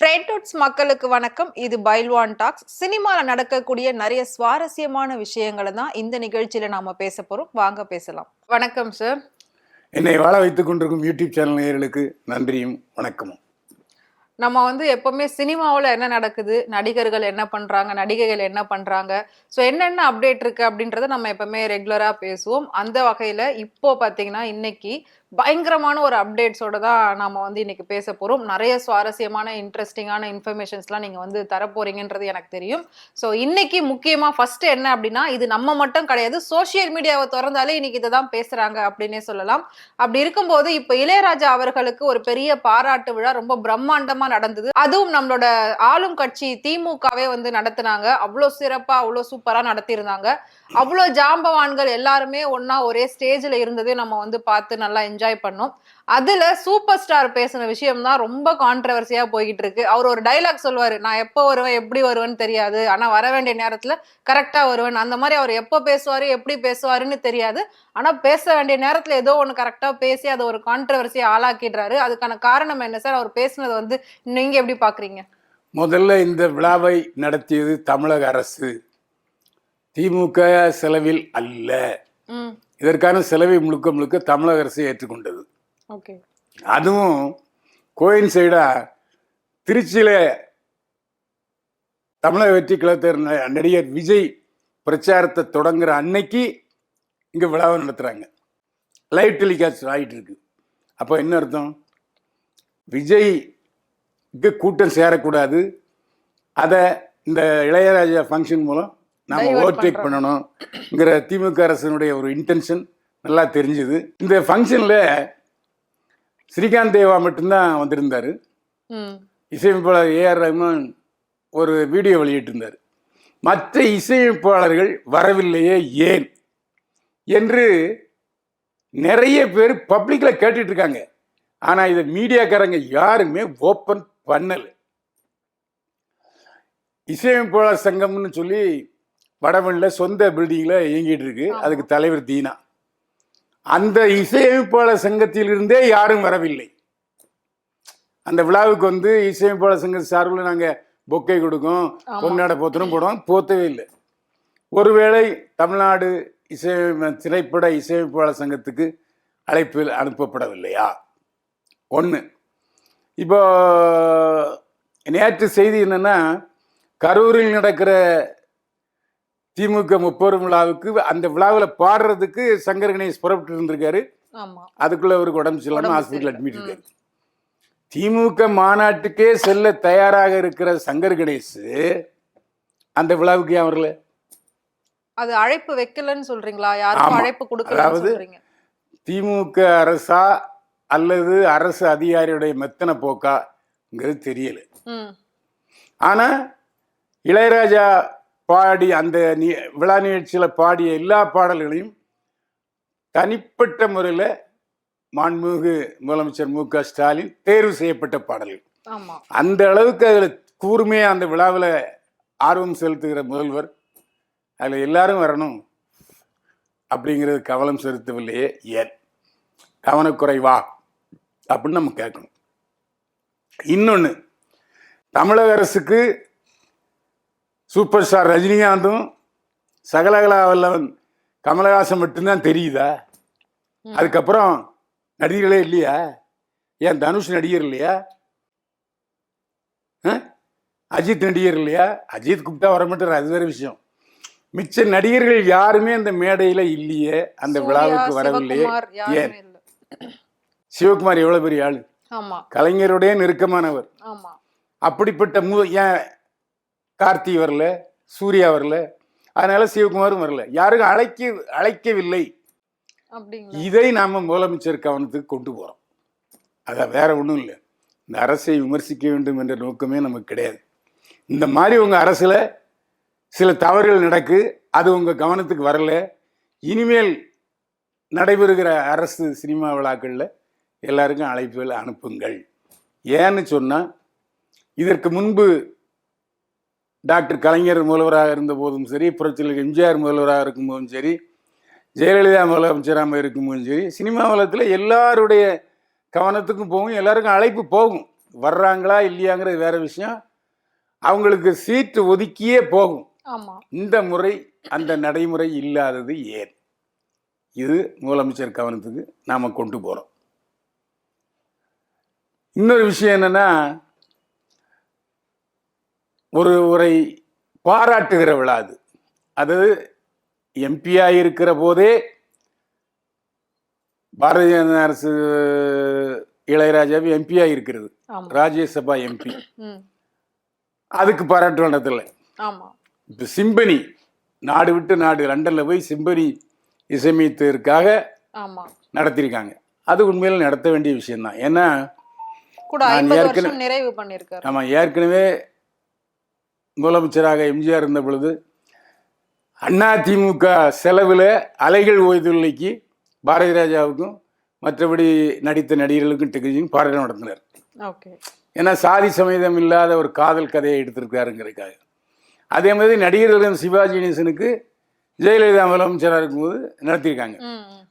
ஃப்ரெண்ட்வுட்ஸ் மக்களுக்கு வணக்கம். இது பைல்வான் டாக்ஸ். சினிமாவில் நடக்கக்கூடிய நிறைய சுவாரஸ்யமான விஷயங்களை தான் இந்த நிகழ்ச்சியில நாம பேச போறோம். வாங்க பேசலாம். வணக்கம் சார். என்னை வாழ வைத்துக் கொண்டிருக்கும் யூடியூப் சேனல் நேயர்களுக்கு நன்றியும் வணக்கமும். நம்ம எப்பவுமே சினிமாவில் என்ன நடக்குது, நடிகர்கள் என்ன பண்றாங்க, நடிகைகள் என்ன பண்றாங்க, ஸோ என்னென்ன அப்டேட் இருக்கு அப்படின்றத நம்ம எப்பவுமே ரெகுலரா பேசுவோம். அந்த வகையில இப்போ பாத்தீங்கன்னா இன்னைக்கு பயங்கரமான ஒரு அப்டேட்ஸோட தான் நாம இன்னைக்கு பேச போறோம். நிறைய சுவாரஸ்யமான இன்ட்ரெஸ்டிங்கான இன்ஃபர்மேஷன்ஸ்லாம் நீங்க தரப்போறீங்கன்றது எனக்கு தெரியும். ஸோ இன்னைக்கு முக்கியமா ஃபர்ஸ்ட் என்ன அப்படின்னா, இது நம்ம மட்டும் கிடையாது, சோசியல் மீடியாவை திறந்தாலே இன்னைக்கு இதை தான் பேசுறாங்க அப்படின்னே சொல்லலாம். அப்படி இருக்கும்போது இப்போ இளையராஜா அவர்களுக்கு ஒரு பெரிய பாராட்டு விழா ரொம்ப பிரம்மாண்டமா நடந்தது. அதுவும் நம்மளோட ஆளும் கட்சி திமுகவே நடத்தினாங்க. அவ்வளோ சிறப்பா அவ்வளோ சூப்பரா நடத்தியிருந்தாங்க. அவ்வளோ ஜாம்பவான்கள் எல்லாருமே ஒன்னா ஒரே ஸ்டேஜ்ல இருந்ததே நம்ம பார்த்து நல்லா என்ஜாய் பண்ணோம். அதுல சூப்பர் ஸ்டார் பேசின விஷயம் தான் ரொம்ப கான்ட்ரவர்சியா போய்கிட்டு இருக்கு. அவர் ஒரு டைலாக் சொல்லுவாரு, நான் எப்போ வருவேன் எப்படி வருவேன்னு தெரியாது, ஆனா வர வேண்டிய நேரத்துல கரெக்டா வருவேன். அந்த மாதிரி அவர் எப்போ பேசுவாரு எப்படி பேசுவாருன்னு தெரியாது, ஆனா பேச வேண்டிய நேரத்துல ஏதோ ஒண்ணு கரெக்டா பேசி அதை ஒரு கான்ட்ரவர்சியா ஆளாக்கிடுறாரு. அதுக்கான காரணம் என்ன சார்? அவர் பேசுனது நீங்க எப்படி பாக்குறீங்க? முதல்ல இந்த விழாவை நடத்தியது தமிழக அரசு, திமுக செலவில் அல்ல. இதற்கான செலவை முழுக்க முழுக்க தமிழக அரசு ஏற்றுக்கொண்டது. அதுவும் கோயின்சைடா திருச்சியில தமிழக வெற்றி கழகத்தினர் நடிகர் விஜய் பிரச்சாரத்தை தொடங்குற அன்னைக்கு இங்க விழாவை நடத்துறாங்க. லைவ் டெலிகாஸ்ட் ஆகிட்டு இருக்கு. அப்போ என்ன அர்த்தம்? விஜய்க்கு கூட்டம் சேரக்கூடாது, அதை இந்த இளையராஜா ஃபங்க்ஷன் மூலம் நாம் ஓவர்டேக் பண்ணணுங்கிற திமுக அரசினுடைய ஒரு இன்டென்ஷன் நல்லா தெரிஞ்சுது. இந்த ஃபங்க்ஷனில் ஸ்ரீகாந்த் தேவா மட்டும்தான் வந்திருந்தார். இசையமைப்பாளர் ஏஆர் ரஹ்மான் ஒரு வீடியோ வெளியிட்டிருந்தார். மற்ற இசையமைப்பாளர்கள் வரவில்லையே ஏன் என்று நிறைய பேர் பப்ளிக்கில் கேட்டுட்டு இருக்காங்க. ஆனால் இதை மீடியாக்காரங்க யாருமே ஓப்பன் பண்ணலை. இசையமைப்பாளர் சங்கம்னு சொல்லி வடமண்ணில் சொந்த பில்டிங்கில் இயங்கிட்டு இருக்கு. அதுக்கு தலைவர் தீனா. அந்த இசையமைப்பாளர் சங்கத்திலிருந்தே யாரும் வரவில்லை. அந்த விழாவுக்கு இசையமைப்பாளர் சங்க சார்பில் நாங்கள் பொக்கை கொடுக்கோம், பொன்னாடை போத்தனும் போடுவோம், போத்தவே இல்லை. ஒருவேளை தமிழ்நாடு திரைப்பட இசையமைப்பாளர் சங்கத்துக்கு அழைப்பு அனுப்பப்படவில்லையா? ஒன்று. இப்போ நேற்று செய்தி என்னன்னா, கரூரில் நடக்கிற திமுக 30 விழாவுக்கு அந்த விழாவில் பாடுறதுக்கு சங்கர் கணேஷ் புறப்பட்டு இருந்திருக்காரு. அதுக்குள்ள அவருக்கு உடம்பு சரியில்லாம ஹாஸ்பிட்டல் அட்மிட் இருக்காரு. திமுக மாநாட்டுக்கே செல்ல தயாராக இருக்கிற சங்கர் கணேஷ் அந்த விழாவுக்கு ஏன் வரல? அது அழைப்பு வைக்கலன்னு சொல்றீங்களா? யாருக்கும் அழைப்பு கொடுக்கல? அதாவது திமுக அரசா அல்லது அரசு அதிகாரியுடைய மெத்தன போக்காங்கிறது தெரியல. ஆனா இளையராஜா பாடி அந்த விழா நிகழ்ச்சியில பாடிய எல்லா பாடல்களையும் தனிப்பட்ட முறையில் மாண்புமிகு முதலமைச்சர் மு.க. ஸ்டாலின் தேர்வு செய்யப்பட்ட பாடல்கள். அந்த அளவுக்கு அதில் கூர்மையாக அந்த விழாவில் ஆர்வம் செலுத்துகிற முதல்வர் அதில் எல்லாரும் வரணும் அப்படிங்கிறது கவனம் செலுத்தவில்லையே ஏன்? கவனக்குறைவா அப்படின்னு நம்ம கேட்கணும். இன்னொன்று, தமிழக அரசுக்கு சூப்பர் ஸ்டார் ரஜினிகாந்தும் சகலகலா வல்லவன் கமலஹாசன் மட்டும்தான் தெரியுதா? அதுக்கப்புறம் நடிகர்களே இல்லையா? ஏன் தனுஷ் நடிகர் இல்லையா? அஜித் நடிகர் இல்லையா? அஜித் கூப்பிட்டா வர மாட்டார், அது வேற விஷயம். மிச்ச நடிகர்கள் யாருமே அந்த மேடையில இல்லையே, அந்த விழாவுக்கு வரவில்லையே ஏன்? சிவகுமார் எவ்வளவு பெரிய ஆளு, கலைஞருடைய நெருக்கமானவர். அப்படிப்பட்ட ஏன் கார்த்தி வரல, சூர்யா வரல, அதனால சிவகுமாரும் வரல, யாருக்கும் அழைக்கவில்லை. இதை நாம முதலமைச்சர் கவனத்துக்கு கொண்டு போறோம். அதான் வேற ஒன்றும் இல்லை. இந்த அரசை விமர்சிக்க வேண்டும் என்ற நோக்கமே நமக்கு கிடையாது. இந்த மாதிரி உங்க அரசுல சில தவறுகள் நடக்கு, அது உங்க கவனத்துக்கு வரல. இனிமேல் நடைபெறுகிற அரசு சினிமா விழாக்களில் எல்லாருக்கும் அழைப்புகள் அனுப்புங்கள். ஏன்னு சொன்னா, இதற்கு முன்பு டாக்டர் கலைஞர் முதல்வராக இருந்த போதும் சரி, புரட்சியாளர் எம்ஜிஆர் முதல்வராக இருக்கும்போதும் சரி, ஜெயலலிதா முதலமைச்சராக இருக்கும்போதும் சரி, சினிமா உலகத்தில் எல்லாருடைய கவனத்துக்கும் போகும், எல்லாருக்கும் அழைப்பு போகும். வர்றாங்களா இல்லையாங்கிறது வேற விஷயம். அவங்களுக்கு சீட்டு ஒதுக்கியே போகும். ஆமா. இந்த முறை அந்த நடைமுறை இல்லாதது ஏன்? இது முதலமைச்சர் கவனத்துக்கு நாம கொண்டு போறோம். இன்னொரு விஷயம் என்னன்னா, ஒருவரை பாராட்டுகிற விழா அது. அது எம்பியா இருக்கிற போதே பாரதிய ஜனதா அரசு இளையராஜாவை எம்பியா இருக்கிறது, ராஜ்யசபா எம்பி. அதுக்கு பாராட்டு நடத்தல. இப்ப சிம்பனி நாடு விட்டு நாடு லண்டன்ல போய் சிம்பனி இசையமைத்ததற்காக நடத்திருக்காங்க. அது உண்மையில நடத்த வேண்டிய விஷயம் தான். ஏன்னா ஏற்கனவே முதலமைச்சராக எம்ஜிஆர் இருந்த பொழுது அதிமுக செலவில் அலைகள் ஓய்வுலைக்கு பாரதி ராஜாவுக்கும் மற்றபடி நடித்த நடிகர்களுக்கும் டெக்னீஷியன் பாராட்டு நடத்தினார். ஏன்னா சாதி சமேதம் இல்லாத ஒரு காதல் கதையை எடுத்திருக்காருங்கிறதுக்காக. அதே மாதிரி நடிகர்களும் சிவாஜி கணேசனுக்கு ஜெயலலிதா முதலமைச்சராக இருக்கும்போது நடத்தியிருக்காங்க.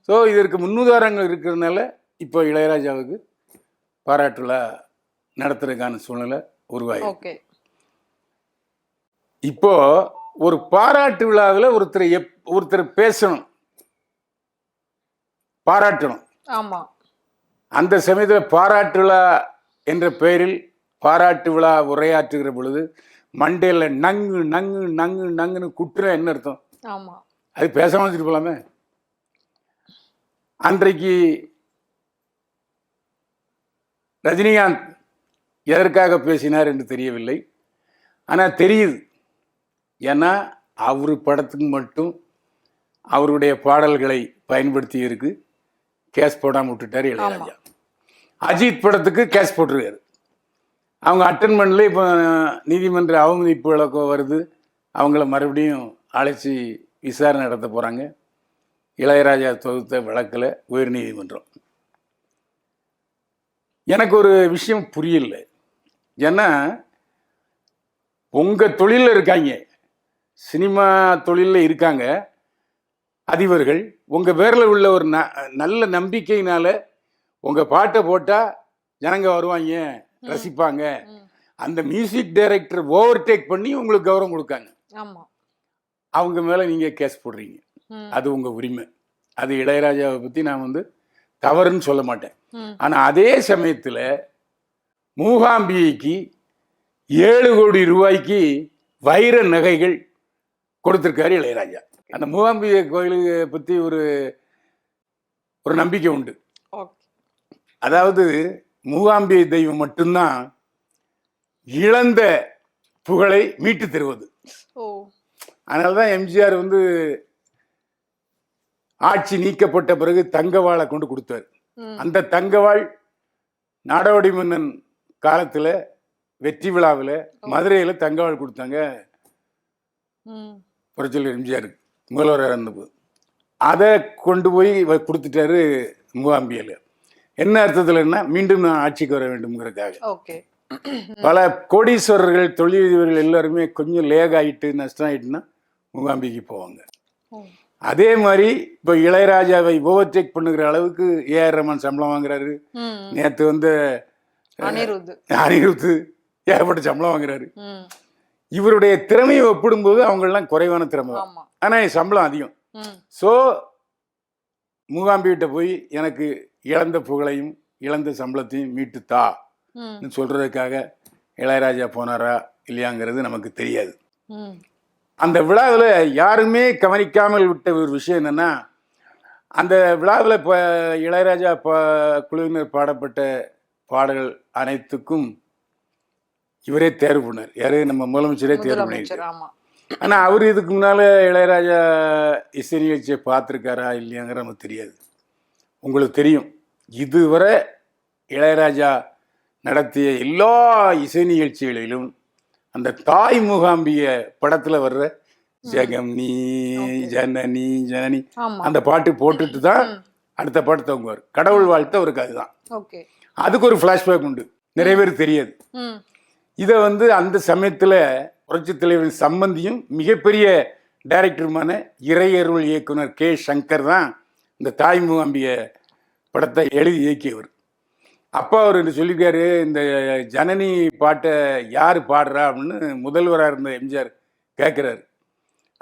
ஸோ இதற்கு முன்னுதாரணங்கள் இருக்கிறதுனால இப்போ இளையராஜாவுக்கு பாராட்டு விழா நடத்துறதுக்கான சூழ்நிலை உருவாகி. இப்போ ஒரு பாராட்டு விழாவில் ஒருத்தர் பேசணும், பாராட்டணும். அந்த சமயத்தில் பாராட்டு விழா என்ற பெயரில் பாராட்டு விழா உரையாற்றுகிற பொழுது மண்டையில் நங்கு நங்கு நங்கு நங்குன்னு குட்டுற என்ன அர்த்தம்? அது பேசாம வச்சுட்டு போலாமே. அன்றைக்கு ரஜினிகாந்த் எதற்காக பேசினார் என்று தெரியவில்லை. ஆனால் தெரியுது. ஏன்னா அவர் படத்துக்கு மட்டும் அவருடைய பாடல்களை பயன்படுத்தி இருக்கு கேஸ் போடாமல் விட்டுட்டார் இளையராஜா. அஜித் படத்துக்கு கேஸ் போட்டிருக்காரு. அவங்க அட்டன் பண்ணல. இப்போ நீதிமன்ற அவமதிப்பு வழக்கம் வருது. அவங்கள மறுபடியும் அழைச்சி விசாரணை நடத்த போகிறாங்க. இளையராஜா தொகுத்த வழக்கில் உயர்நீதிமன்றம். எனக்கு ஒரு விஷயம் புரியல. ஏன்னா உங்கள் தொழிலில் இருக்காங்க, சினிமா தொழிலில் இருக்காங்க அதிபர்கள். உங்கள் பேரில் உள்ள ஒரு நல்ல நம்பிக்கையினால உங்கள் பாட்டை போட்டால் ஜனங்க வருவாங்க, ரசிப்பாங்க. அந்த மியூசிக் டைரக்டர் ஓவர்டேக் பண்ணி உங்களுக்கு கௌரவம் கொடுக்காங்க. அவங்க மேலே நீங்கள் கேஸ் போடுறீங்க. அது உங்கள் உரிமை. அது இளையராஜாவை பற்றி நான் தவறுன்னு சொல்ல மாட்டேன். ஆனால் அதே சமயத்தில் மூகாம்பிகைக்கு 7 கோடி ரூபாய்க்கு வைர நகைகள் கொடுத்துருக்காரு இளையராஜா. அந்த மூகாம்பிகை கோயிலுக்கு பற்றி ஒரு நம்பிக்கை உண்டு. அதாவது மூகாம்பிகை தெய்வம் மட்டும்தான் இழந்த புகழை மீட்டு தருவது. அதனாலதான் எம்ஜிஆர் ஆட்சி நீக்கப்பட்ட பிறகு தங்கவாளை கொண்டு கொடுத்தார். அந்த தங்கவாள் நாடோடி மன்னன் காலத்துல வெற்றி விழாவில் மதுரையில தங்கவாள் கொடுத்தாங்க புரட்சியாளர் எம்ஜிஆருக்கு, முதல்வராக இருந்தபோது. அதை கொண்டு போய் கொடுத்துட்டாரு மூகாம்பிகையில். என்ன அர்த்தத்துலன்னா மீண்டும் நான் ஆட்சிக்கு வர வேண்டும்ங்கிறதுக்காக. பல கோடீஸ்வரர்கள் தொழிலதிபர்கள் எல்லாருமே கொஞ்சம் லேக் ஆகிட்டு நஷ்டம் ஆகிட்டுன்னா மூகாம்பிகைக்கு போவாங்க. அதே மாதிரி இப்போ இளையராஜாவை ஓவர்டேக் பண்ணுகிற அளவுக்கு ஏஆர் ரஹ்மான் சம்பளம் வாங்குறாரு. நேற்று அனிருத் ஏகப்பட்ட சம்பளம் வாங்குறாரு. இவருடைய திறமையை ஒப்பிடும்போது அவங்கெல்லாம் குறைவான திறமை தான், ஆனால் சம்பளம் அதிகம். ஸோ மூகாம்பிகிட்ட போய் எனக்கு இழந்த புகழையும் இழந்த சம்பளத்தையும் மீட்டுத்தா சொல்றதுக்காக இளையராஜா போனாரா இல்லையாங்கிறது நமக்கு தெரியாது. அந்த விழாவில் யாருமே கவனிக்காமல் விட்ட ஒரு விஷயம் என்னன்னா, அந்த விழாவில் இப்போ இளையராஜா குழுவினர் பாடப்பட்ட பாடல்கள் அனைத்துக்கும் இவரே தேர்வு பண்ணார். யாரு? நம்ம முதலமைச்சரே தேர்வு பண்ணியிருக்காரு. ஆனால் அவர் இதுக்கு முன்னால் இளையராஜா இசை நிகழ்ச்சியை பார்த்துருக்காரா இல்லையாங்கிற நமக்கு தெரியாது. உங்களுக்கு தெரியும், இதுவரை இளையராஜா நடத்திய எல்லா இசை நிகழ்ச்சிகளிலும் அந்த தாய் மூகாம்பிய படத்துல வர்ற ஜெகம் நீ ஜனனி ஜனனி அந்த பாட்டு போட்டுட்டு தான் அடுத்த பாட்டு தங்குவார். கடவுள் வாழ்த்து அவருக்கு அதுதான். அதுக்கு ஒரு பிளாஷ்பேக் உண்டு, நிறைய பேருக்கு தெரியாது. இதை அந்த சமயத்துல புரட்சி தலைவர் சம்பந்தியும் மிகப்பெரிய டைரக்டருமான இறையருள் இயக்குனர் கே சங்கர் தான் இந்த தாய் மூகாம்பிய படத்தை எழுதி இயக்கியவர். அப்பா அவர் சொல்லியிருக்காரு, இந்த ஜனனி பாட்டை யார் பாடுறா அப்படின்னு முதல்வராக இருந்த எம்ஜிஆர் கேட்குறாரு.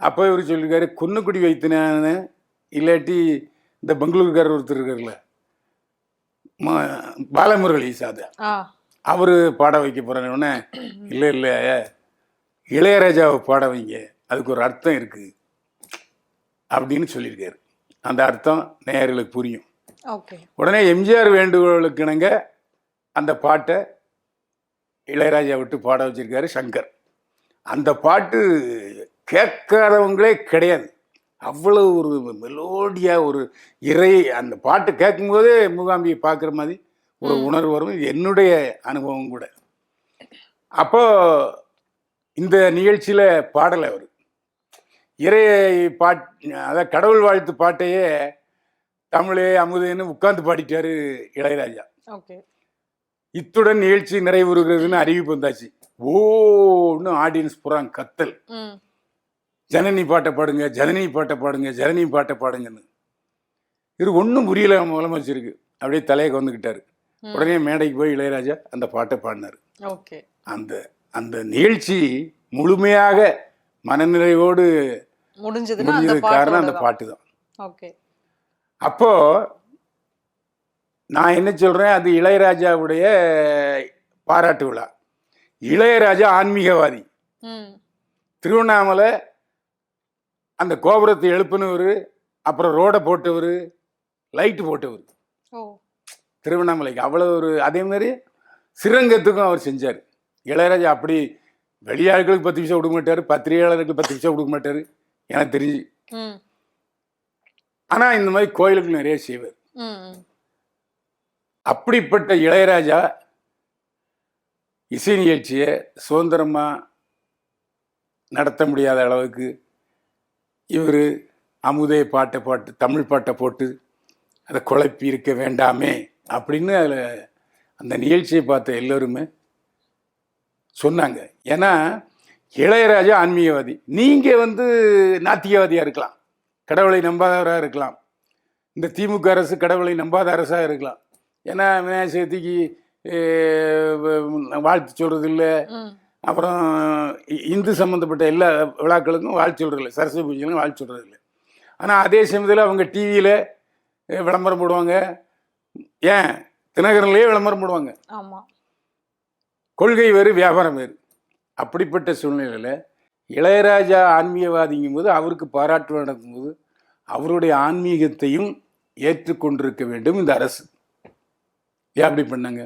அப்போ இவர் சொல்லியிருக்காரு, குன்னுக்குடி வைத்தினான்னு, இல்லாட்டி இந்த பெங்களூருக்காரர் ஒருத்தர் இருக்கார்ல பாலமுரளி சாதா, அவர் பாட வைக்க போகிறேன்னு. இல்லை இல்லை, இளையராஜாவை பாட வைங்க, அதுக்கு ஒரு அர்த்தம் இருக்குது அப்படின்னு சொல்லியிருக்காரு. அந்த அர்த்தம் நேயர்களுக்கு புரியும். உடனே எம்ஜிஆர் வேண்டுகோளுக்கு இணங்க அந்த பாட்டை இளையராஜா விட்டு பாட வச்சிருக்காரு சங்கர். அந்த பாட்டு கேட்காதவங்களே கிடையாது. அவ்வளோ ஒரு மெலோடியாக ஒரு இறை, அந்த பாட்டு கேட்கும்போதே மூகாம்பியை பார்க்குற மாதிரி ஒரு உணர்வு வரும். இது என்னுடைய அனுபவம் கூட. அப்போ இந்த நிகழ்ச்சியில் பாடலை அவர் இறை அதாவது கடவுள் வாழ்த்து பாட்டையே தமிழே அமுதேன்னு உட்கார்ந்து பாடிட்டாரு இளையராஜா. இத்துடன் நிகழ்ச்சி நிறைவுறுகிறதுன்னு அறிவிப்பு வந்தாச்சு. ஓன்னு ஆடியன்ஸ் புறான் கத்தல், ஜனனி பாட்டை பாடுங்க, ஜனனி பாட்டை பாடுங்க, ஜனனி பாட்டை பாடுங்கன்னு. இது ஒன்றும் புரியல முதலமைச்சருக்கு. அப்படியே தலையை வந்துக்கிட்டாரு. உடனே மேடைக்கு போய் இளையராஜா அந்த பாட்டை பாடினார். அந்த அந்த நிகழ்ச்சி முழுமையாக மனநிறைவோடு முடிஞ்சது காரணம் அந்த பாட்டு தான். அப்போ நான் என்ன சொல்றேன், அது இளையராஜாவுடைய பாராட்டு விழா. இளையராஜா ஆன்மீகவாதி. திருவண்ணாமலை அந்த கோபுரத்தை எழுப்பினவர், அப்புறம் ரோடை போட்டவர், லைட்டு போட்டவர். திருவண்ணாமலைக்கு அவ்வளோ ஒரு. அதே மாதிரி ஸ்ரீரங்கத்துக்கும் அவர் செஞ்சார். இளையராஜா அப்படி வெளியாட்களுக்கு 10 பைசா கொடுக்க மாட்டார், பத்திரிகையாளர்களுக்கு 10 பைசா கொடுக்க மாட்டார் எனக்கு தெரிஞ்சு. ஆனால் இந்த மாதிரி கோயிலுக்கு நிறைய செய்வார். அப்படிப்பட்ட இளையராஜா இசை நிகழ்ச்சியை சுதந்திரமாக நடத்த முடியாத அளவுக்கு இவர் அமுதே பாட்டை பாட்டு தமிழ் பாட்டை போட்டு அதை குழப்பி இருக்க வேண்டாமே அப்படின்னு அதில் அந்த நிகழ்ச்சியை பார்த்த எல்லோருமே சொன்னாங்க. ஏன்னா இளையராஜா ஆன்மீகவாதி, நீங்கள் நாத்திகவாதியாக இருக்கலாம், கடவுளை நம்பாதவராக இருக்கலாம், இந்த திமுக அரசு கடவுளை நம்பாத அரசாக இருக்கலாம். ஏன்னா விநாயகர் சதுர்த்திக்கு வாழ்த்து சொல்கிறது இல்லை, அப்புறம் இந்து சம்மந்தப்பட்ட எல்லா விழாக்களுக்கும் வாழ்த்து சொல்கிறது இல்லை, சரஸ்வதி பூஜைகளுக்கும் வாழ்த்து சொல்கிறது இல்லை. ஆனால் அதே சமயத்தில் அவங்க டிவியில் விளம்பரம் போடுவாங்க, ஏன் தினகரன்லேயே விளம்பரம் போடுவாங்க. கொள்கை வேறு வியாபாரம் வேறு. அப்படிப்பட்ட சூழ்நிலையில் இளையராஜா ஆன்மீகவாதிங்கும் போது அவருக்கு பாராட்டு நடக்கும்போது அவருடைய ஆன்மீகத்தையும் ஏற்றுக்கொண்டிருக்க வேண்டும் இந்த அரசு. ஏன் அப்படி பண்ணாங்க?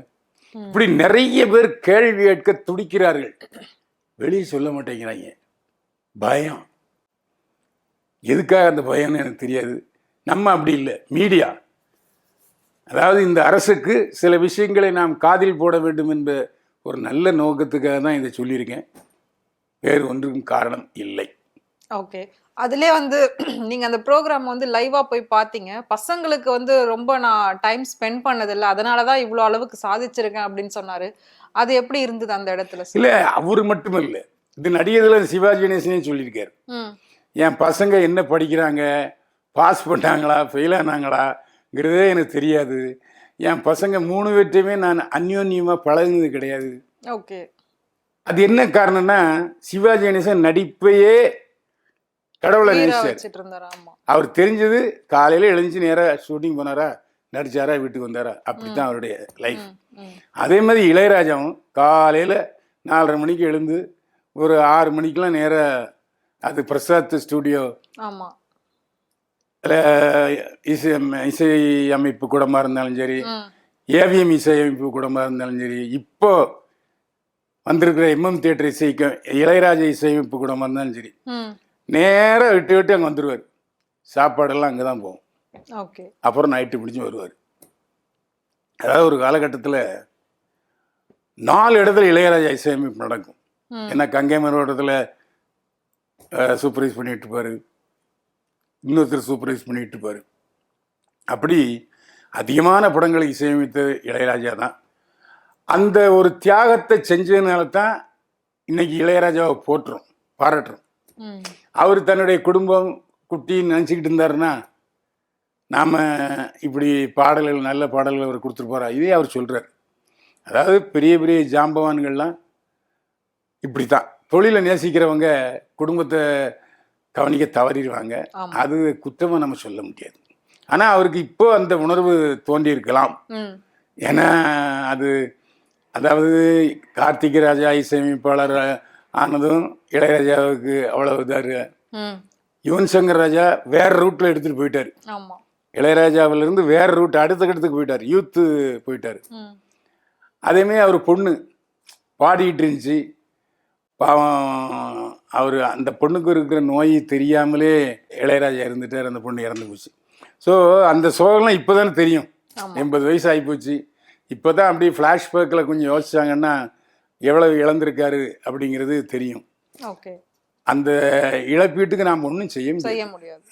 இப்படி நிறைய பேர் கேள்வி கேட்க துடிக்கிறார்கள், வெளியே சொல்ல மாட்டேங்கிறாங்க. பயம். எதுக்காக அந்த பயம்னு எனக்கு தெரியாது. நம்ம அப்படி இல்லை, மீடியா. அதாவது இந்த அரசுக்கு சில விஷயங்களை நாம் காதில் போட வேண்டும் என்ற ஒரு நல்ல நோக்கத்துக்காக தான் இதை சொல்லியிருக்கேன், வேறு ஒன்றுக்கும் காரணம் இல்லை. அதுலேயே நீங்கள் அந்த ப்ரோக்ராம் லைவாக போய் பார்த்தீங்க. பசங்களுக்கு ரொம்ப நான் டைம் ஸ்பெண்ட் பண்ணதில்லை, அதனால தான் இவ்வளோ அளவுக்கு சாதிச்சிருக்கேன் அப்படின்னு சொன்னார். அது எப்படி இருந்தது அந்த இடத்துல? இல்லை, அவர் மட்டும் இல்லை, இது நடிகர்கள் சிவாஜி கணேசனே சொல்லியிருக்காரு. என் பசங்க என்ன படிக்கிறாங்க, பாஸ் பண்ணாங்களா ஃபெயில் ஆனாங்களாங்கிறதே எனக்கு தெரியாது. என் பசங்க 3 பேர்ட்டையுமே நான் அந்யோன்யமாக பழகுனது கிடையாது. அது என்ன காரணம்னா, சிவாஜி கணேசன் நடிப்பையே கடவுளை நினைச்சார். அவர் தெரிஞ்சது காலையில் எழுந்துச்சு நேராக ஷூட்டிங் போனாரா, நடிச்சாரா, வீட்டுக்கு வந்தாரா, அப்படித்தான் அவருடைய லைஃப். அதே மாதிரி இளையராஜாவும் காலையில் 4:30 மணிக்கு எழுந்து ஒரு 6 மணிக்கெலாம் நேராக அது பிரசாத் ஸ்டூடியோ இசை அமைப்பு கூடமாக இருந்தாலும் சரி, ஏவிஎம் இசை அமைப்பு கூடமாக இருந்தாலும் சரி, இப்போ வந்திருக்கிற எம்எம் தியேட்டர் இசைக்கு இளையராஜா இசை அமைப்பு கூடமாக இருந்தாலும் சரி, நேராக விட்டு அங்கே வந்துடுவார். சாப்பாடெல்லாம் அங்கே தான் போகும். அப்புறம் நைட்டு முடிஞ்சு வருவார். அதாவது ஒரு காலகட்டத்தில் 4 இடத்துல இளையராஜா இசையமைப்பு நடக்கும். ஏன்னா கங்கை மரோட்டத்தில் சூப்பர்வைஸ் பண்ணிட்டு இருப்பார், இன்னொருத்தர் சூப்பர்வைஸ் பண்ணிட்டு இருப்பார். அப்படி அதிகமான படங்களை இசையமைத்த இளையராஜா தான். அந்த ஒரு தியாகத்தை செஞ்சதுனால தான் இன்னைக்கு இளையராஜாவை போற்றுறோம், பாராட்டுறோம். அவர் தன்னுடைய குடும்பம் குட்டின்னு நினச்சிக்கிட்டு இருந்தாருன்னா நாம் இப்படி பாடல்கள் நல்ல பாடல்கள் அவர் கொடுத்துருப்பாரா? இதே அவர் சொல்கிறார். அதாவது பெரிய பெரிய ஜாம்பவான்கள்லாம் இப்படித்தான். தொழிலை நேசிக்கிறவங்க குடும்பத்தை கவனிக்க தவறிடுவாங்க. ஆமா. அது குற்றமா நம்ம சொல்ல முடியாது. ஆனா அவருக்கு இப்போ அந்த உணர்வு தோன்றி இருக்கலாம். ஏன்னா அது அதாவது கார்த்திக் ராஜா இசையமைப்பாளர் ஆனதும் இளையராஜாவுக்கு அவ்வளவு இதாரு. யுவன் சங்கர் ராஜா வேற ரூட்ல எடுத்துட்டு போயிட்டாரு. ஆமா. இளையராஜாவிலிருந்து வேற ரூட் அடுத்த கட்டத்துக்கு போயிட்டார், யூத்து போயிட்டாரு. அதேமாரி அவர் பொண்ணு பாடிக்கிட்டு இருந்துச்சு. பாவம் அவர் அந்த பொண்ணுக்கு இருக்கிற நோய் தெரியாமலே இளையராஜா இருந்துட்டார், அந்த பொண்ணு இறந்து போச்சு. ஸோ அந்த சோகம்லாம் இப்போ தானே தெரியும். 80 வயசு ஆகிப்போச்சு. இப்போ தான் அப்படி ஃப்ளாஷ்பேக்கில் கொஞ்சம் யோசிச்சாங்கன்னா எவ்வளவு இழந்திருக்காரு அப்படிங்கிறது தெரியும். ஓகே. அந்த இழப்பீட்டுக்கு நாம் ஒன்றும் செய்ய முடியாது.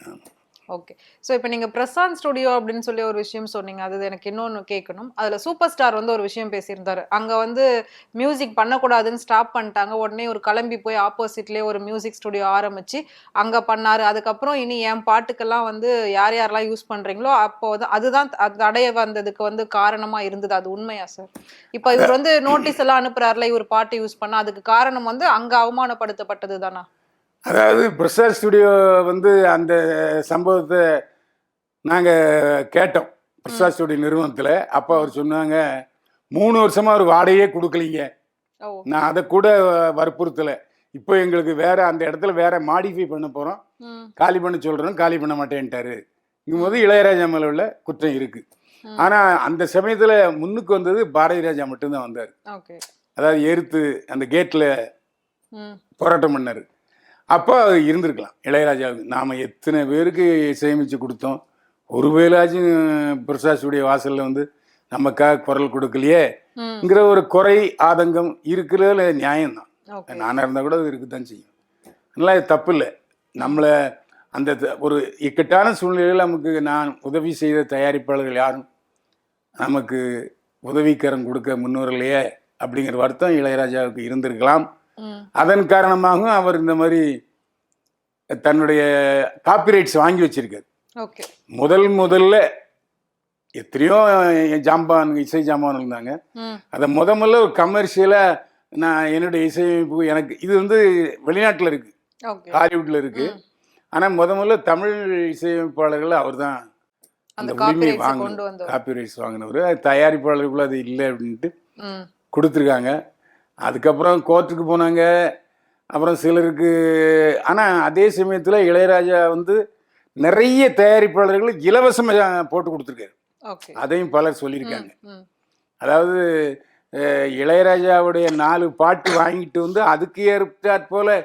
ஓகே. ஸோ இப்போ நீங்கள் பிரசாந்த் ஸ்டுடியோ அப்படின்னு சொல்லி ஒரு விஷயம் சொன்னீங்க. அது எனக்கு இன்னொன்று கேட்கணும். அதில் சூப்பர் ஸ்டார் வந்து ஒரு விஷயம் பேசியிருந்தாரு. அங்கே வந்து மியூசிக் பண்ணக்கூடாதுன்னு ஸ்டாப் பண்ணிட்டாங்க. உடனே ஒரு கிளம்பி போய் ஆப்போசிட்லேயே ஒரு மியூசிக் ஸ்டுடியோ ஆரம்பித்து அங்கே பண்ணார். அதுக்கப்புறம் இனி என் பாட்டுக்கெல்லாம் வந்து யார் யாரெல்லாம் யூஸ் பண்ணுறீங்களோ அப்போ அதுதான் தடைய வந்ததுக்கு வந்து காரணமாக இருந்தது. அது உண்மையா சார்? இப்போ இவர் வந்து நோட்டீஸ் எல்லாம் அனுப்புறாருல, இவர் பாட்டு யூஸ் பண்ணால் அதுக்கு காரணம் வந்து அங்கே அவமானப்படுத்தப்பட்டது தானா? அதாவது பிரசாத் ஸ்டுடியோ வந்து அந்த சம்பவத்தை நாங்கள் கேட்டோம் பிரசாத் ஸ்டுடியோ நிறுவனத்தில். அப்போ அவர் சொன்னாங்க 3 வருஷமாக அவர் வாடகையே கொடுக்கலீங்க. நான் அதை கூட வற்புறுத்தலை. இப்போ எங்களுக்கு வேற அந்த இடத்துல வேற மாடிஃபை பண்ண போகிறோம், காலி பண்ண சொல்கிறோம், காலி பண்ண மாட்டேன்ட்டாரு. இங்கும்போது இளையராஜா மேலே உள்ள குற்றம் இருக்குது. ஆனால் அந்த சமயத்தில் முன்னுக்கு வந்தது பாரதி ராஜா மட்டும்தான் வந்தார். அதாவது எதிர்த்து அந்த கேட்டில் போராட்டம் பண்ணார். அப்போ இருந்திருக்கலாம் இளையராஜாவுக்கு. நாம் எத்தனை பேருக்கு இசையமைச்சு கொடுத்தோம், ஒரு வேலாச்சும் பிரசாத் ஸ்டுடியோ வாசலில் வந்து நமக்காக குரல் கொடுக்கலையேங்கிற ஒரு குறை ஆதங்கம் இருக்கிறதுல நியாயம்தான். நானாக இருந்தால் கூட அது இருக்குதான் செய்யும். அதனால் இது தப்பு இல்லை. நம்மளை அந்த ஒரு இக்கட்டான சூழ்நிலையில் நமக்கு நான் உதவி செய்த தயாரிப்பாளர்கள் யாரும் நமக்கு உதவிக்கரம் கொடுக்க முன்னோர்களையே அப்படிங்கிற வருத்தம் இளையராஜாவுக்கு இருந்திருக்கலாம். அதன் காரணமாகவும் அவர் இந்த மாதிரி தன்னுடைய காப்பிரைட்ஸ் வாங்கி வச்சிருக்காரு. முதல்ல எத்தனையோ ஜாம்பான் இசை ஜாம்பான் இருந்தாங்க. அதை முதல்ல ஒரு கமர்ஷியலா நான் என்னுடைய இசையமைப்பு எனக்கு இது வந்து வெளிநாட்டில் இருக்கு, ஹாலிவுட்ல இருக்கு. ஆனா முதல்ல தமிழ் இசையமைப்பாளர்கள் அவர் தான் அந்த உரிமையை வாங்கினார், காப்பிரைட்ஸ் வாங்கினவர். தயாரிப்பாளர்களுக்குள்ள அது இல்லை அப்படின்ட்டு கொடுத்துருக்காங்க. அதுக்கப்புறம் கோர்ட்டுக்கு போனாங்க. அப்புறம் சிலருக்கு ஆனால் அதே சமயத்தில் இளையராஜா வந்து நிறைய தயாரிப்பாளர்களுக்கு இலவசமாக போட்டு கொடுத்துருக்காரு. அதையும் பலர் சொல்லியிருக்காங்க. அதாவது இளையராஜாவுடைய 4 பாட்டு வாங்கிட்டு வந்து அதுக்கு ஏற்றாற் போல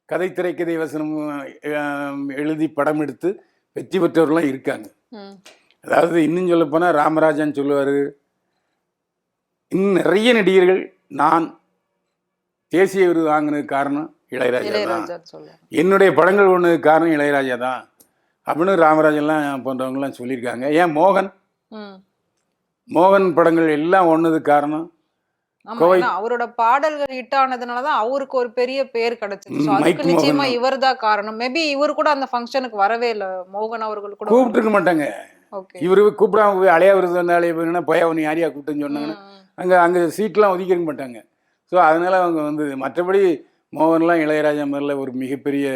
கதை திரைக்கதை வசனம் எழுதி படம் எடுத்து வெற்றி பெற்றவர்கள்லாம் இருக்காங்க. அதாவது இன்னும் சொல்ல போனால் ராமராஜன் சொல்லுவார், இன்னும் நிறைய நடிகர்கள் நான் தேசிய விருது வாங்கினதுக்கு காரணம் இளையராஜா தான், என்னுடைய படங்கள் ஒன்றுக்கு காரணம் இளையராஜா தான் அப்படின்னு ராமராஜன்லாம் போன்றவங்கலாம் சொல்லியிருக்காங்க. ஏன் மோகன் படங்கள் எல்லாம் ஒன்னதுக்கு காரணம் அவரோட பாடல்கள் ஹிட் ஆனதுனாலதான் அவருக்கு ஒரு பெரிய பேர் கிடைச்சது. நிச்சயமா இவர் தான் காரணம். மேபி இவர் கூட அந்த ஃபங்க்ஷனுக்கு வரவே இல்லை. மோகன் அவர்கள் கூட கூப்பிட்டுருக்க மாட்டாங்க. இவரு கூப்பிடாம அலையா விருது பையவனி யாரியா கூப்பிட்டுன்னு சொன்னாங்கன்னா அங்கே சீட்லாம் ஒதுக்கிருக்க மாட்டாங்க. ஸோ அதனால அவங்க வந்து மற்றபடி மோகன்லாம் இளையராஜா மேல ஒரு மிகப்பெரிய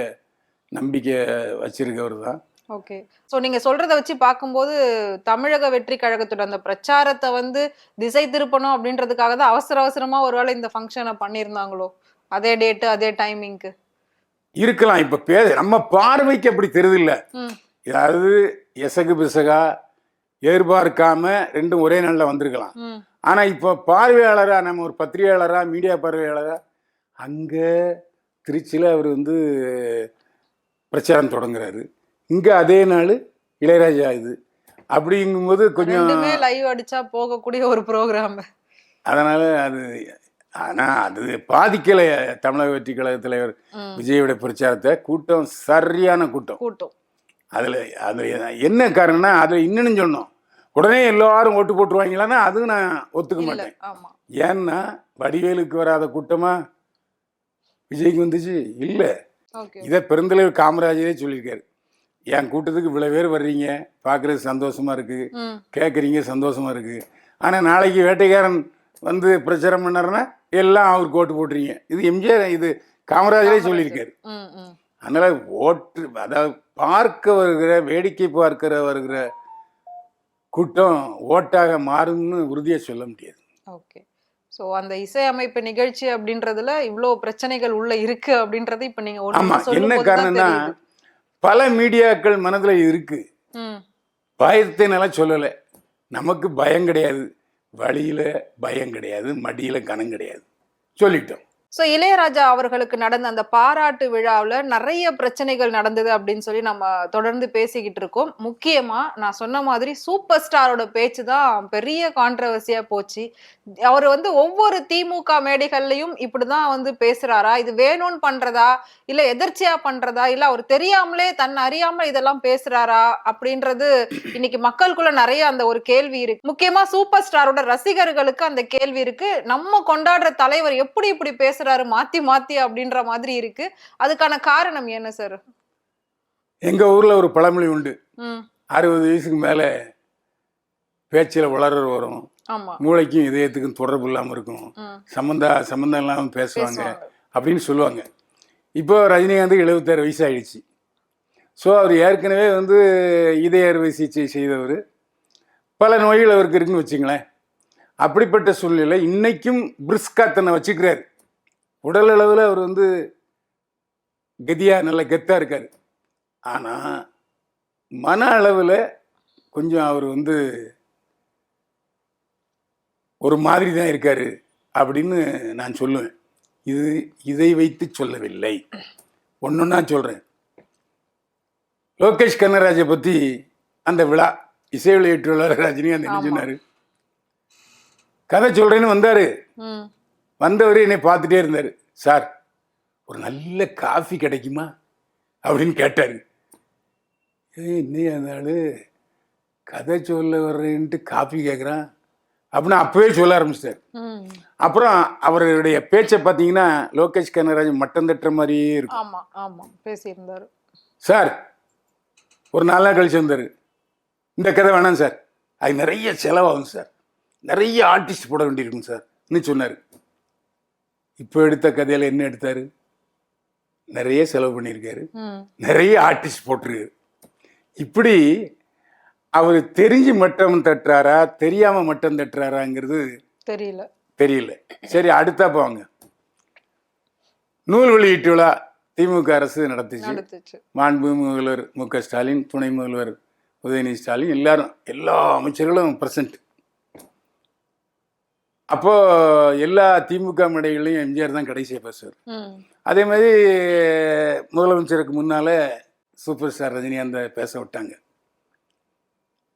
நம்பிக்கை வச்சிருக்கவர் தான். ஓகே. ஸோ நீங்கள் சொல்கிறத வச்சு பார்க்கும்போது தமிழக வெற்றி கழகத்தோட அந்த பிரச்சாரத்தை வந்து திசை திருப்பணும் அப்படின்றதுக்காக தான் அவசரமாக ஒருவேளை இந்த ஃபங்க்ஷனை பண்ணியிருந்தாங்களோ, அதே டேட்டு அதே டைமிங்க்கு இருக்கலாம். இப்போ நம்ம பார்வைக்கு அப்படி தெரியுதில்ல. அதாவது எசகு பிசகா எதிர்பார்க்காம ரெண்டும் ஒரே நாளில் வந்திருக்கலாம். ஆனால் இப்போ பார்வையாளராக நம்ம ஒரு பத்திரிகையாளராக மீடியா பார்வையாளராக அங்கே திருச்சியில் அவர் வந்து பிரச்சாரம் தொடங்குறாரு. இங்கே அதே நாள் இளையராஜா இது அப்படிங்கும்போது கொஞ்சம் லைவ் அடிச்சா போகக்கூடிய ஒரு ப்ரோக்ராம். அதனால் அது ஆனால் அது பாதிக்கலை தமிழக வெற்றி கழக தலைவர் விஜயோட பிரச்சாரத்தை. கூட்டம் சரியான கூட்டம். அதில் என்ன காரணம்னா அதில் இன்னும் சொன்னோம் உடனே எல்லாரும் ஓட்டு போட்டுருவாங்களான்னா அதுவும் நான் ஒத்துக்க மாட்டேன். ஏன்னா வடிவேலுக்கு வராத கூட்டமா விஜய்க்கு வந்துச்சு இல்லை. இதை பெருந்தலைவர் காமராஜரே சொல்லியிருக்காரு, என் கூட்டத்துக்கு இவ்வளோ பேர் வர்றீங்க, பார்க்குறது சந்தோஷமா இருக்கு, கேட்குறீங்க சந்தோஷமா இருக்கு, ஆனால் நாளைக்கு வேட்டைக்காரன் வந்து பிரச்சாரம் பண்ணாருன்னா எல்லாம் அவருக்கு ஓட்டு போட்டுறீங்க. இது எம்ஜிஆர், இது காமராஜரே சொல்லியிருக்காரு. அதனால ஓட்டு, அதாவது பார்க்க வருகிற, வேடிக்கை பார்க்கிற வருகிற கூட்டம் ஓட்டாக மாறும்னு உறுதியா சொல்ல முடியாது. ஓகே. ஸோ அந்த இசையமைப்பு நிகழ்ச்சி அப்படின்றதுல இவ்வளோ பிரச்சனைகள் உள்ள இருக்கு அப்படின்றது இப்ப நீங்க ஆமா, என்ன காரணம்னா பல மீடியாக்கள் மனதுல இருக்கு. பயத்தை நல்லா சொல்லலை. நமக்கு பயம் கிடையாது, வழியில பயம் கிடையாது, மடியில கனம் கிடையாது, சொல்லிட்டோம். ஸோ இளையராஜா அவர்களுக்கு நடந்த அந்த பாராட்டு விழாவில் நிறைய பிரச்சனைகள் நடந்தது அப்படின்னு சொல்லி நம்ம தொடர்ந்து பேசிக்கிட்டு இருக்கோம். முக்கியமா நான் சொன்ன மாதிரி சூப்பர் ஸ்டாரோட பேச்சு தான் பெரிய கான்ட்ரவர்சியா போச்சு. அவர் வந்து ஒவ்வொரு திமுக மேடைகள்லையும் இப்படிதான் வந்து பேசுறாரா, இது வேணும்னு பண்றதா இல்ல எதிர்ச்சியா பண்றதா, இல்ல அவர் தெரியாமலே தன் அறியாம இதெல்லாம் பேசுறாரா அப்படின்றது இன்னைக்கு மக்களுக்குள்ள நிறைய அந்த ஒரு கேள்வி இருக்கு. முக்கியமா சூப்பர் ஸ்டாரோட ரசிகர்களுக்கு அந்த கேள்வி இருக்கு. நம்ம கொண்டாடுற தலைவர் எப்படி இப்படி பேசுறாரு மாத்தி மாத்தி அப்படின்ற மாதிரி இருக்கு. அதுக்கான காரணம் என்ன சார்? எங்க ஊர்ல ஒரு பழமொழி உண்டு, 60 வயசுக்கு மேல பேச்சில வளர்ற வரும், மூளைக்கும் இதயத்துக்கும் தொடர்பு இல்லாம இருக்கும், சம்பந்தம் இல்லாம பேசுவாங்க அப்படின்னு சொல்லுவாங்க. இப்போ ரஜினிகாந்த் 76 வயசு ஆயிடுச்சு. ஸோ அவர் ஏற்கனவே வந்து இதய அறுவை சிகிச்சை செய்தவர், பல நோய்கள் அவருக்கு இருக்குன்னு வச்சுங்களேன். அப்படிப்பட்ட சூழ்நிலை இன்னைக்கும் பிரிஸ்கா தன்னை வச்சுக்கிறார். உடல் அளவில் அவர் வந்து கதியா நல்ல கெத்தா இருக்காரு. ஆனால் மன அளவில் கொஞ்சம் அவர் வந்து ஒரு மாதிரி தான் இருக்காரு அப்படின்னு நான் சொல்லுவேன். இதை வைத்து சொல்லவில்லை, ஒன்றுன்னா சொல்கிறேன். லோகேஷ் கனகராஜை பற்றி அந்த விழா இசை வெளியீட்டுள்ளார் ரஜினிகாந்த் என்ன சொன்னார், கதை சொல்கிறேன்னு வந்தார். வந்தவர் என்னை பார்த்துட்டே இருந்தார். சார், ஒரு நல்ல காஃபி கிடைக்குமா அப்படின்னு கேட்டார். இன்னும் அந்த கதை சொல்ல வர்றேன்ட்டு காஃபி கேட்குறான் அப்படின்னு அப்பவே சொல்ல ஆரம்பிச்சிட்டார். அப்புறம் அவருடைய பேச்சை பார்த்தீங்கன்னா லோகேஷ் கனகராஜ் மட்டம் தட்டுற மாதிரியே இருக்கும். பேசியிருந்தார். சார், ஒரு 4 நாள் கழிச்சு வந்தார். இந்த கதை வேணாம் சார், அது நிறைய செலவாகும் சார், நிறைய ஆர்டிஸ்ட் போட வேண்டியிருக்கும் சார் இன்னும் சொன்னார். இப்போ எடுத்த கதையில என்ன எடுத்தாரு, நிறைய செலவு பண்ணியிருக்காரு, நிறைய ஆர்டிஸ்ட் போட்டிருக்காரு. இப்படி அவர் தெரிஞ்சு மட்டம் தட்டுறாரா தெரியாம மட்டம் தட்டுறாராங்கிறது தெரியல. சரி, அடுத்தா போவாங்க. நூல் வெளியீட்டு விழா திமுக அரசு நடத்துச்சு. மாண்பு முதல்வர் மு.க. ஸ்டாலின், துணை முதல்வர் உதயநிதி ஸ்டாலின், எல்லா அமைச்சர்களும் பிரசன்ட். அப்போ எல்லா திமுக மேடைகளையும் எம்ஜிஆர் தான் கடைசியாக பேசுவார். அதே மாதிரி முதலமைச்சருக்கு முன்னால சூப்பர் ஸ்டார் ரஜினிகாந்தை பேச விட்டாங்க.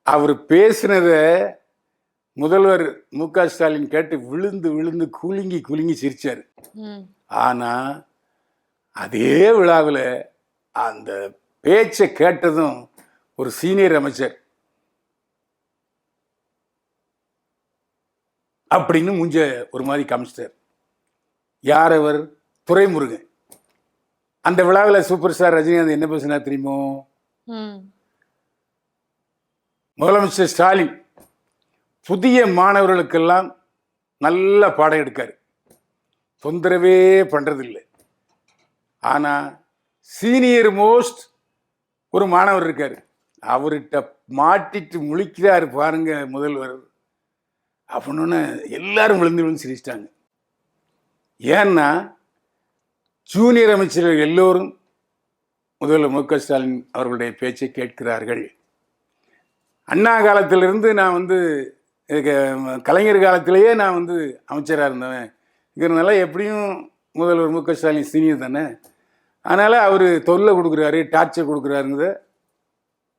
அவர் பேசினத முதல்வர் மு.க. ஸ்டாலின் கேட்டு விழுந்து விழுந்து குலுங்கி சிரிச்சார். ஆனா அதே விழாவில் அந்த பேச்சை கேட்டதும் ஒரு சீனியர் அமைச்சர் அப்படின்னு மூஞ்ச ஒரு மாதிரி காமிச்சிட்டார். யார் அவர்? துரைமுருகன். அந்த விழாவில் சூப்பர் ஸ்டார் ரஜினிகாந்த் என்ன பேசினார் தெரியுமோ? முதலமைச்சர் ஸ்டாலின் புதிய மாணவர்களுக்கெல்லாம் நல்ல பாடம் எடுக்காரு, தொந்தரவே பண்றதில்லை. ஆனா சீனியர் மோஸ்ட் ஒரு மாணவர் இருக்காரு, அவர்கிட்ட மாட்டிட்டு முழிக்கிறாரு பாருங்க முதல்வர் அப்படின்னு எல்லாரும் விழுந்து சிரிச்சிட்டாங்க. ஏன்னா ஜூனியர் அமைச்சர்கள் எல்லோரும் முதல்வர் மு.க. ஸ்டாலின் அவர்களுடைய பேச்சை கேட்கிறார்கள். அண்ணா காலத்திலிருந்து நான் வந்து கலைஞர் காலத்திலேயே நான் வந்து அமைச்சராக இருந்தவன் இருக்கிறதுனால எப்படியும் முதல்வர் மு.க. ஸ்டாலின் சீனியர் தானே, அதனால் அவர் தொல்லை கொடுக்குறாரு, டார்ச்சர் கொடுக்குறாருங்கிறத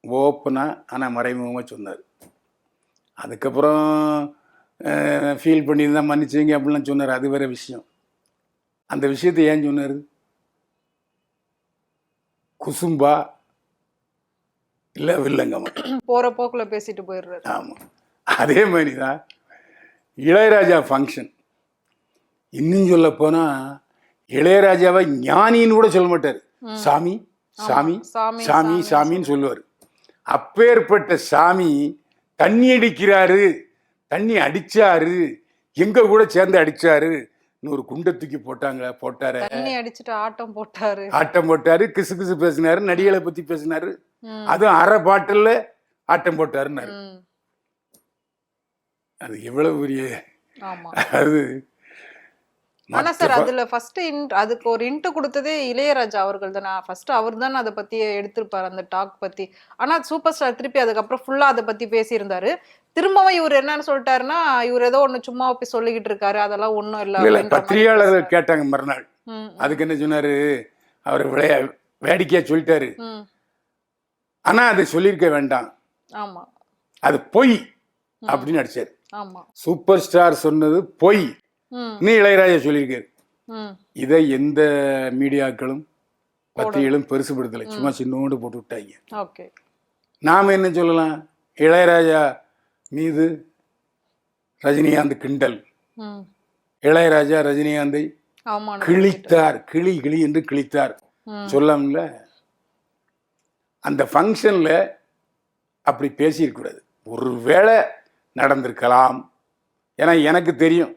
ஓப்பனாக ஆனால் மறைமுகமாக சொன்னார். அதுக்கப்புறம் ஃபீல் பண்ணி தான் மன்னிச்சுங்க அப்படிலாம் சொன்னார், அது வேற விஷயம். அந்த விஷயத்தை ஏன் சொன்னார்? குசும்பா இல்லை வில்லங்கமா போகிற போக்கில் பேசிட்டு போயிடுறாரு. ஆமாம், அதே மாதிரி தான் இளையராஜா ஃபங்க்ஷன். இன்னும் சொல்ல போனால் இளையராஜாவை ஞானின்னு கூட சொல்ல மாட்டார், சாமி சாமி சாமி சாமின்னு சொல்லுவார். அப்பேற்பட்ட சாமி தண்ணி அடிக்கிறாரு, தண்ணி அடிச்சாரு, எங்க கூட சேர்ந்து அடிச்சாரு, இன்னொரு குண்டை தூக்கி போட்டாரு, தண்ணி அடிச்சுட்டு ஆட்டம் போட்டாரு, ஆட்டம் போட்டாரு, கிசு கிசு பேசினாரு, நடிகளை பத்தி பேசினாரு, அதுவும் அரை பாட்டில்ல ஆட்டம் போட்டாருன்னாரு. அது எவ்வளவு பெரிய அது. ஆனா சார் அதுல ஃபர்ஸ்ட் அதுக்கு ஒரு இன்ட் கொடுத்ததே இளையராஜா அவர்கள் தானே. ஃபர்ஸ்ட் அவர் தானே அதை பத்தி எடுத்திருப்பாரு, அந்த டாக் பத்தி. ஆனா சூப்பர் ஸ்டார் திருப்பி அதுக்கப்புறம் ஃபுல்லா அதை பத்தி பேசியிருந்தாரு. திரும்பவும் இவர் என்னன்னு சொல்லிட்டாருன்னா, இவர் ஏதோ ஒண்ணு சும்மா போய் சொல்லிக்கிட்டு இருக்காரு, அதெல்லாம் ஒண்ணும் இல்ல. பத்திரிகையாளர்கள் கேட்டாங்க மறுநாள், அதுக்கு என்ன சொன்னாரு, அவர் வேடிக்கையா சொல்லிட்டாரு, ஆனா அதை சொல்லியிருக்க வேண்டாம், ஆமா அது பொய் அப்படின்னு அடிச்சாரு. சூப்பர் ஸ்டார் சொன்னது பொய், நீ இளையராஜா சொல்லியிருக்காரு. இதை எந்த மீடியாக்களும் பத்திரிகைகளும் பெருசுபடுத்தலை, சும்மா சின்னோண்டு போட்டு விட்டாங்க. நாம என்ன சொல்லலாம், இளையராஜா மீது ரஜினிகாந்த் கிண்டல், இளையராஜா ரஜினிகாந்தை கிழித்தார், கிளி என்று கிழித்தார் சொல்லாமல. அந்த ஃபங்க்ஷன்ல அப்படி பேசியிருக்கூடாது. ஒருவேளை நடந்திருக்கலாம். ஏன்னா எனக்கு தெரியும்,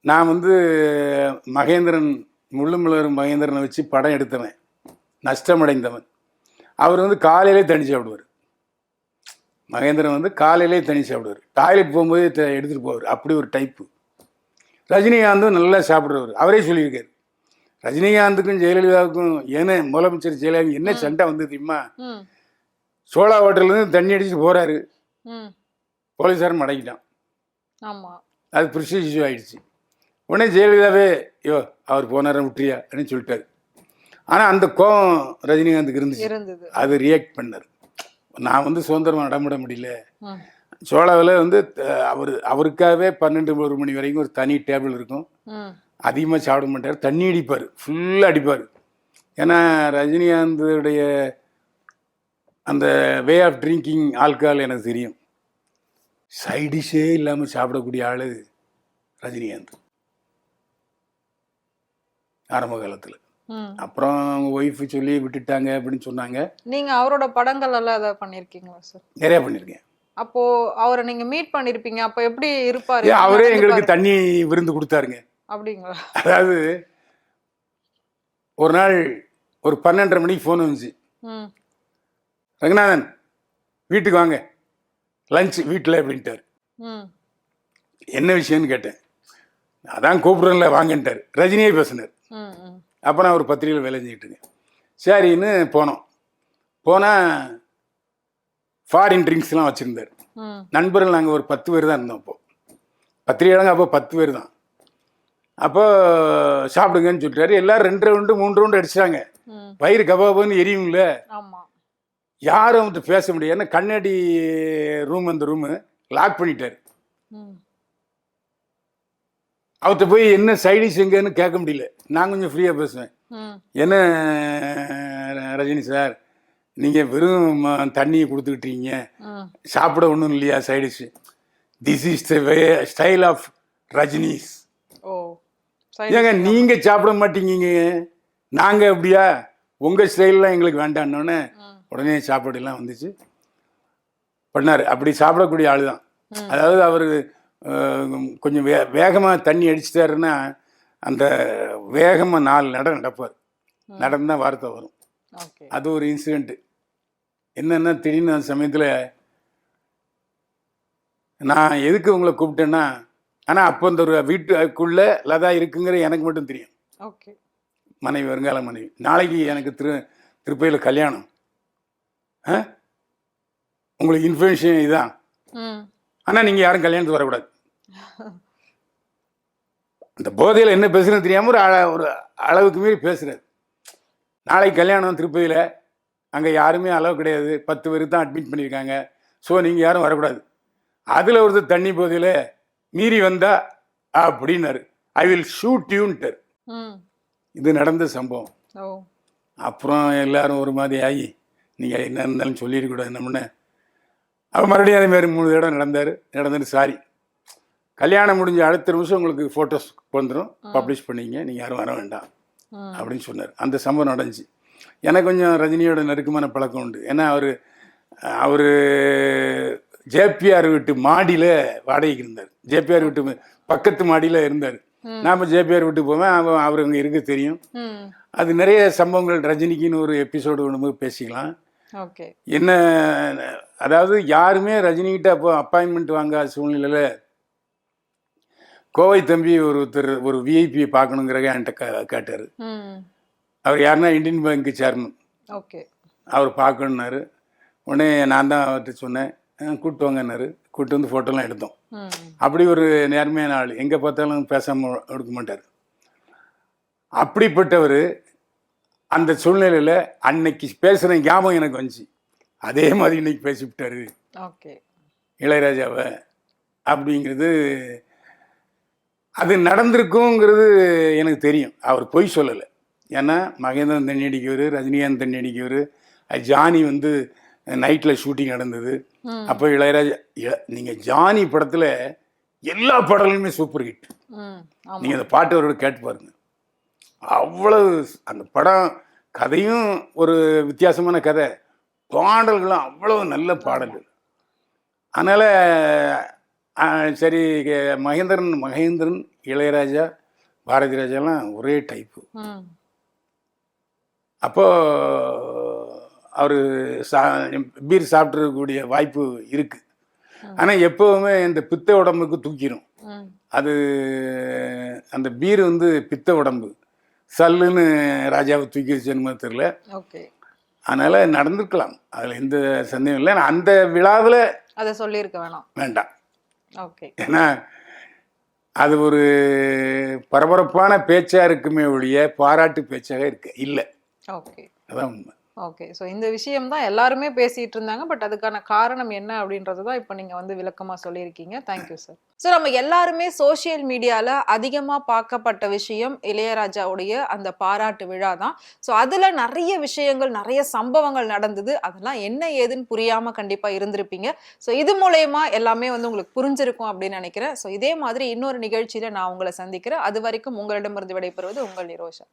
நான் மகேந்திரன் முள்ளுமலர் மகேந்திரனை வச்சு படம் எடுத்தவன், நஷ்டமடைந்தவன். அவர் காலையிலே தண்ணி சாப்பிடுவார். மகேந்திரன் காலையிலே தண்ணி சாப்பிடுவார், டாய்லெட் போகும்போது எடுத்துகிட்டு போவார், அப்படி ஒரு டைப்பு. ரஜினிகாந்தும் நல்லா சாப்பிடுவார். அவரே சொல்லியிருக்காரு, ரஜினிகாந்துக்கும் ஜெயலலிதாவுக்கும் ஏன்னா முதலமைச்சர் ஜெயலலிதா என்ன சண்டை தெரியுமா, சோழா ஹோட்டல்லேருந்து தண்ணி அடிச்சுட்டு போகிறாரு, போலீஸாரும் மடங்கிட்டான். அது ப்ரிஸ்டீஜ் இஷ்யூ ஆகிடுச்சு. உடனே ஜெயலலிதாவே அவர் போனார விட்டுறியா அப்படின்னு சொல்லிட்டாரு. ஆனால் அந்த கோபம் ரஜினிகாந்துக்கு இருந்துச்சு, அது ரியாக்ட் பண்ணார். நான் சுதந்திரமாக நடமிட முடியல. சோழாவில் அவருக்காகவே 12-1 மணி வரைக்கும் ஒரு தனி டேபிள் இருக்கும், அதிகமாக சாப்பிட மாட்டார், தண்ணி அடிப்பார், ஃபுல்லாக அடிப்பார். ஏன்னா ரஜினிகாந்துடைய அந்த வே ஆஃப் ட்ரிங்கிங் ஆல்கஹால் எனக்கு தெரியும். சைடிஷே இல்லாமல் சாப்பிடக்கூடிய ஆள் ரஜினிகாந்த் ஆரம்ப காலத்தில். அப்புறம் அவங்க ஒய்ஃபு சொல்லி விட்டுட்டாங்க அப்படின்னு சொன்னாங்க. நீங்க அவரோட படங்கள் எல்லாம் ஏதாவது பண்ணிருக்கீங்களா சார்? நிறைய பண்ணிருக்கேன். அப்போ அவரை நீங்க மீட் பண்ணிருப்பீங்க, அப்போ எப்படி இருப்பாரு? அவரே எங்களுக்கு தண்ணி விருந்து கொடுத்தாருங்க. அப்படிங்களா? அதாவது ஒரு நாள் ஒரு 12:30 மணிக்கு ஃபோன் வந்துச்சு, ரங்கநாதன் வீட்டுக்கு வாங்க, லஞ்ச் வீட்டில் அப்படின்ட்டார். என்ன விஷயம்னு கேட்டேன். அதான் கூப்பிடுறேன்ல வாங்கன்ட்டார். ரஜினியே பேசினார். அப்போ நான் ஒரு பத்திரிகையில் வேலை செஞ்சுக்கிட்டுங்க. சரின்னு போனோம். போனால் ஃபாரின் ட்ரிங்க்ஸ்லாம் வச்சுருந்தார். நண்பர்கள் நாங்கள் ஒரு 10 பேர் தான் இருந்தோம். அப்போது பத்திரிகையாளங்க அப்போ 10 பேர் தான். அப்போ சாப்பிடுங்கன்னு சொல்லிட்டாரு. எல்லோரும் 2 ரவுண்டு 3 ரவுண்டு அடிச்சிட்டாங்க. வயிறு கபாபுன்னு எரியும்ல, யாரும் அவன்கிட்ட பேச முடியாது. ஏன்னா கண்ணாடி ரூம், அந்த ரூமு லாக் பண்ணிட்டார். அவர்கிட்ட போய் என்ன சைடிஷ் எங்கன்னு கேட்க முடியல. நான் கொஞ்சம் ஃப்ரீயாக பேசுவேன். என்ன ரஜினி சார், நீங்கள் வெறும் தண்ணியை கொடுத்துக்கிட்டீங்க, சாப்பிட ஒன்றும் இல்லையா side dish? This is the way style of Rajini's. ஏங்க நீங்கள் சாப்பிட மாட்டீங்க, நாங்கள் அப்படியா, உங்கள் ஸ்டைல்லாம் எங்களுக்கு வேண்டான்னொன்னே உடனே சாப்பாடுலாம் வந்துச்சு, பண்ணார். அப்படி சாப்பிடக்கூடிய ஆள் தான். அதாவது அவர் கொஞ்சம் வேகமாக தண்ணி அடிச்சிட்டாருன்னா அந்த வேகமாக 4 நடப்பார். நடந்தால் வார்த்தை வரும். அது ஒரு இன்சிடெண்ட்டு. என்னென்னா திடீர்னு அந்த சமயத்தில் நான் எதுக்கு உங்களை கூப்பிட்டேன்னா, ஆனால் அப்போ அந்த ஒரு வீட்டுக்குள்ளே லதா இருக்குங்கிற எனக்கு மட்டும் தெரியும். மனைவி, வருங்கால மனைவி. நாளைக்கு எனக்கு திருப்பதியில் கல்யாணம், உங்களுக்கு இன்ஃபர்மேஷன் இதுதான், ஆனால் நீங்கள் யாரும் கல்யாணத்துக்கு வரக்கூடாது. அந்த போதையில் என்ன பேசுகிறேன்னு தெரியாமல் ஒரு அளவுக்கு மீறி பேசுகிறார். நாளைக்கு கல்யாணம் திருப்பதியில், அங்கே யாருமே அளவு கிடையாது, 10 பேருக்கு தான் அட்மிட் பண்ணியிருக்காங்க, ஸோ நீங்கள் யாரும் வரக்கூடாது. அதில் ஒருத்தர் தண்ணி போதையில் மீறி வந்தா அப்படின்னாரு, ஐ வில் ஷூட் யூன்ட்டார். இது நடந்த சம்பவம். அப்புறம் எல்லாரும் ஒரு மாதிரி ஆகி, நீங்கள் என்ன இருந்தாலும் சொல்லிடக்கூடாது நம்மன்னு. அவர் மறுபடியும் அதேமாதிரி 3 தடவை நடந்துட்டு சாரி, கல்யாணம் முடிஞ்ச அடுத்த நிமிஷம் உங்களுக்கு ஃபோட்டோஸ் வந்துடும், பப்ளிஷ் பண்ணிங்க, நீங்கள் யாரும் வர வேண்டாம் அப்படின்னு சொன்னார். அந்த சம்பவம் நடந்துச்சு. எனக்கு கொஞ்சம் ரஜினியோட நெருக்கமான பழக்கம் உண்டு. ஏன்னா அவர் ஜேபிஆர் வீட்டு மாடியில் வாடகைக்கு இருந்தார். ஜேபிஆர் வீட்டு பக்கத்து மாடியில் இருந்தார். நாம் ஜேபிஆர் வீட்டுக்கு போவேன், அவர் அங்கே இருக்க தெரியும். அது நிறைய சம்பவங்கள், ரஜினிக்குன்னு ஒரு எபிசோடு ஒன்று பேசிக்கலாம். என்ன, அதாவது யாருமே ரஜினிகிட்ட அப்போ அப்பாயின்மெண்ட் வாங்காத சூழ்நிலையில் கோவை தம்பி ஒருத்தர் ஒரு விஐபியை பார்க்கணுங்கிறத என்கிட்ட கேட்டார். அவர் யாருன்னா இந்தியன் பேங்க்கு சேர்மன். அவர் பார்க்கணுன்னாரு. உடனே நான் தான் அவர்கிட்ட சொன்னேன், கூப்பிட்டு வாங்கன்னாரு. கூப்பிட்டு வந்து ஃபோட்டோலாம் எடுத்தோம். அப்படி ஒரு நேர்மையான ஆள், எங்கே பார்த்தாலும் பேசாமல் எடுக்க மாட்டார். அப்படிப்பட்டவர் அந்த சூழ்நிலையில் அன்னைக்கு பேசுகிற ஞாபகம் எனக்கு வந்துச்சு. அதே மாதிரி இன்னைக்கு பேசிவிட்டாரு இளையராஜாவை அப்படிங்கிறது. அது நடந்திருக்குங்கிறது எனக்கு தெரியும். அவர் பொய் சொல்லலை. ஏன்னா மகேந்திரன் தண்ணி அடிக்கவர், ரஜினிகாந்த் தண்ணி அடிக்கவர், ஜானி வந்து நைட்டில் ஷூட்டிங் நடந்தது. அப்போ இளையராஜா, நீங்கள் ஜானி படத்தில் எல்லா பாடலுமே சூப்பர் ஹிட். நீங்கள் அந்த பாட்டு அவரோட கேட்டு பாருங்க. அவ்வளவு அந்த படம் கதையும் ஒரு வித்தியாசமான கதை, பாடல்களும் அவ்வளவு நல்ல பாடல்கள். அதனால் சரி, மகேந்திரன், இளையராஜா, பாரதி ராஜாலாம் ஒரே டைப்பு. அப்போ அவர் பீர் சாப்பிட்றக்கூடிய வாய்ப்பு இருக்கு. ஆனால் எப்போவுமே இந்த பித்த உடம்புக்கு தூக்கிடும். அது அந்த பீர் வந்து பித்த உடம்பு, சல்லுன்னு ராஜாவை தூக்கிடுச்சுன்னு தெரியல. அதனால நடந்திருக்கலாம், அதில் எந்த சந்தேகம் இல்லை. அந்த விழாவில் அதை சொல்லியிருக்க வேண்டாம். ஏன்னா அது ஒரு பரபரப்பான பேச்சா இருக்குமே ஒழிய பாராட்டு பேச்சாக இல்லை. அதான் உண்மை. ஸோ இந்த விஷயம் தான் எல்லாருமே பேசிட்டு இருந்தாங்க. பட் அதுக்கான காரணம் என்ன அப்படின்றது தான் இப்போ நீங்கள் வந்து விளக்கமாக சொல்லியிருக்கீங்க. Thank you sir. ஸோ நம்ம எல்லாருமே சோஷியல் மீடியாவில் அதிகமாக பார்க்கப்பட்ட விஷயம் இளையராஜாவுடைய அந்த பாராட்டு விழா தான். ஸோ அதில் நிறைய விஷயங்கள், நிறைய சம்பவங்கள் நடந்தது. அதெல்லாம் என்ன ஏதுன்னு புரியாமல் கண்டிப்பாக இருந்திருப்பீங்க. ஸோ இது மூலயமா எல்லாமே வந்து உங்களுக்கு புரிஞ்சிருக்கும் அப்படின்னு நினைக்கிறேன். ஸோ இதே மாதிரி இன்னொரு நிகழ்ச்சியில் நான் உங்களை சந்திக்கிறேன். அது வரைக்கும் உங்களிடமிருந்து விடைபெறுவது உங்கள் நிரோஷா.